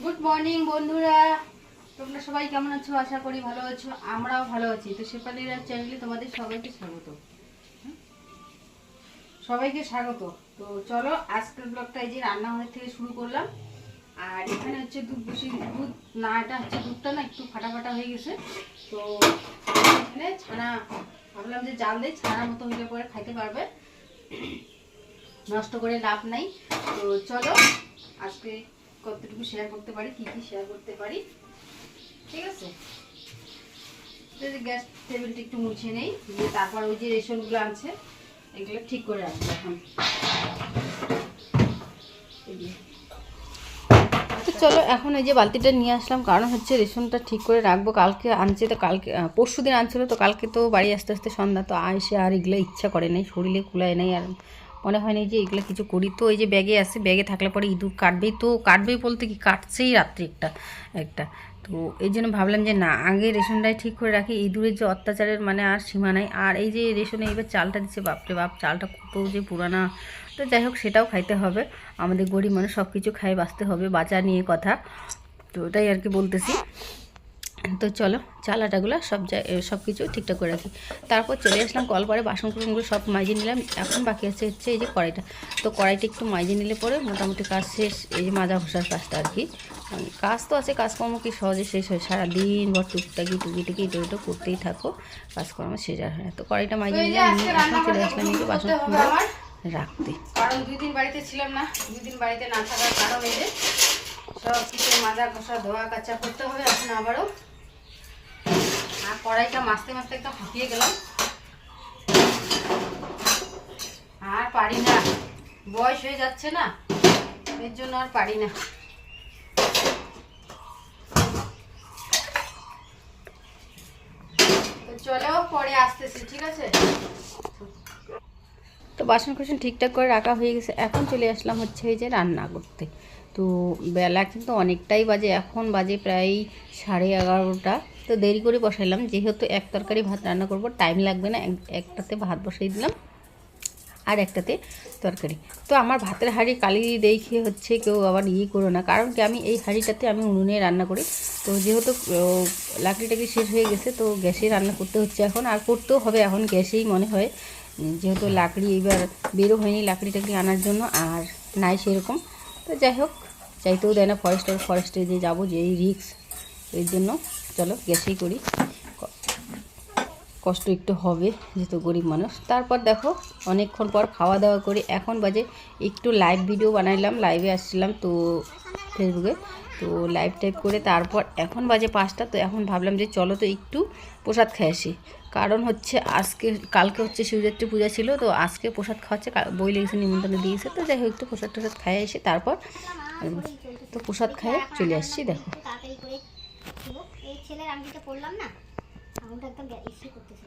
Good morning বন্ধুরা, তোমরা সবাই কেমন আছো? আশা করি ভালো আছো, আমরাও ভালো আছি। তো শেফালিরা চ্যানেলে তোমাদের সবাইকে স্বাগত। তো চলো আজকের ব্লগটা এই যে রান্নাঘরের থেকে শুরু করলাম। আর এখানে হচ্ছে দুধ বসিয়ে, দুধ না, এটা হচ্ছে দুধটা না একটু ফাটা ফাটা হয়ে গেছে। তো এখানে ছানা ভাবলাম যে জাল দেয়, ছানা মতো হইলে পরে খাইতে পারবে, নষ্ট করে লাভ নাই। তো চলো আজকে কতটুকু শেয়ার করতে পারি, কি কি শেয়ার করতে পারি, ঠিক আছে। গ্যাস টেবিলটা একটু মুছে নেই, তারপর ওই যে রেশনগুলো আছে এগুলো ঠিক করে রাখবো এখন। তো চলো এখন ওই যে বালতিটা নিয়ে আসলাম, কারণ হচ্ছে রেশনটা ঠিক করে রাখবো। কালকে আনছে, তো কালকে পরশু দিন আনছিল, তো কালকে তো বাড়ি আসতে আসতে সন্ধ্যা, তো এসে আর এগুলো ইচ্ছা করে নাই, শরীরে কুলায় নাই, আর মনে হয় না যে এগুলো কিছু করি। তো এই যে ব্যাগে আছে, ব্যাগে থাকলে পরে ইঁদুর কাটবেই, তো কাটবেই বলতে কি কাটছেই রাত্রে একটা একটা। তো এই জন্য ভাবলাম যে না, আগে রেশনটাই ঠিক করে রাখি। ইঁদুরের যে অত্যাচারের মানে আর সীমা নাই। আর এই যে রেশনে এবার চালটা দিচ্ছে, বাপরে বাপ, চালটা কত যে পুরানা। তো যাই হোক, সেটাও খাইতে হবে, আমাদের গরিব মানুষ সব কিছু খাই বাঁচতে হবে, বাঁচা নিয়ে কথা। তো ওটাই আর কি বলতেছি। তো চলো চালাটাগুলো সব কিছু ঠিকঠাক করে রাখি। তারপর চলে আসলাম কলপারে, বাসনকুসনগুলো সব মাইজে নিলাম। এখন বাকি আছে হচ্ছে এই যে কড়াইটা। তো কড়াইটা একটু মাইজে নিলে পরে মোটামুটি কাজ শেষ। এই যে মাজা ঘষার কাজটা আর কি, কাজ তো আছে, কাজকর্ম কি সহজে শেষ হয়? সারাদিন ভর টুকি এটা করতেই থাকো, কাজকর্ম শেষ আর হয় না। তো কড়াইটা মাইজে নিলাম, এখন চলে আসলাম এই যে বাসনগুলো রাখতে। কারণ 2 দিন বাড়িতে ছিলাম না, 2 দিন বাড়িতে না থাকার কারণ এই যে সব কিছু মাজা ঘষা ধোয়া কাচা করতে হবে এখন আবারও। আর কড়াইটা মাছতে মাছতে একদম হাঁপিয়ে গেলাম, আর পারি না, বয়স হয়ে যাচ্ছে না, এর জন্য আর পারি না। তো চলো পরে আসতেছি, ঠিক আছে। তো বাসন কুসন ঠিকঠাক করে রাখা হয়ে গেছে, এখন চলে আসলাম হচ্ছে এই যে রান্না করতে। তো বেলা কিন্তু অনেকটাই বাজে, এখন বাজে প্রায় 11:30। তো দেরি করে বসাইলাম, যেহেতু এক তরকারি ভাত রান্না করব, টাইম লাগবে না, একটাতে ভাত বসাই দিলাম আর একটাতে তরকারি। তো আমার ভাতের হাঁড়ি কালি দেখে হচ্ছে কেউ আবার করো না, কারণ কি আমি এই হাঁড়িটাতে আমি উনুনে রান্না করি। তো যেহেতু লাকড়ি টাকড়ি শেষ হয়ে গেছে, তো গ্যাসে রান্না করতে হচ্ছে এখন, আর করতেও হবে এখন গ্যাসেই মনে হয়, যেহেতু লাকড়ি এইবার বেরো হয়নি লাকড়ি টাকড়ি আনার জন্য, আর নাই সেরকম। তো যাই হোক, চাইতেও দেয় না, ফরেস্টে যে যাবো, যে এই রিক্স, এর জন্য চলো গ্যাসেই করি, কষ্ট একটু হবে যেহেতু গরিব মানুষ। তারপর দেখো অনেকক্ষণ পর খাওয়া দাওয়া করে এখন বাজে একটু লাইভ ভিডিও বানাইলাম, লাইভে আসছিলাম তো ফেসবুকে, তো লাইভ টাইপ করে তারপর এখন বাজে 5টা। তো এখন ভাবলাম যে চলো তো একটু প্রসাদ খেয়ে আসি, কারণ হচ্ছে কালকে হচ্ছে শিবরাত্রি পূজা ছিল, তো আজকে প্রসাদ খাওয়াচ্ছে, বই লেগেছে, নিমন্ত্রণ দিয়েছে। তো যাই হোক একটু প্রসাদ খাইয়ে এসে তারপর তো প্রসাদ খাইয়ে চলে আসছি। দেখো এই ছেলের আমি যেটা পড়লাম না, আঙুলটা একদম ইস্যু করতেছে।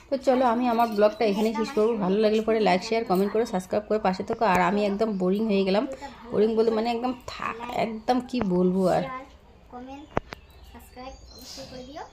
তো চলো আমি আমার ব্লগটা এখানেই শেষ করবো। ভালো লাগলে পরে লাইক শেয়ার কমেন্ট করে সাবস্ক্রাইব করে পাশে থাকো। আর আমি একদম বোরিং হয়ে গেলাম, বোরিং বলতে মানে একদম কি বলবো আর। কমেন্ট সাবস্ক্রাইব অবশ্যই করে দিও।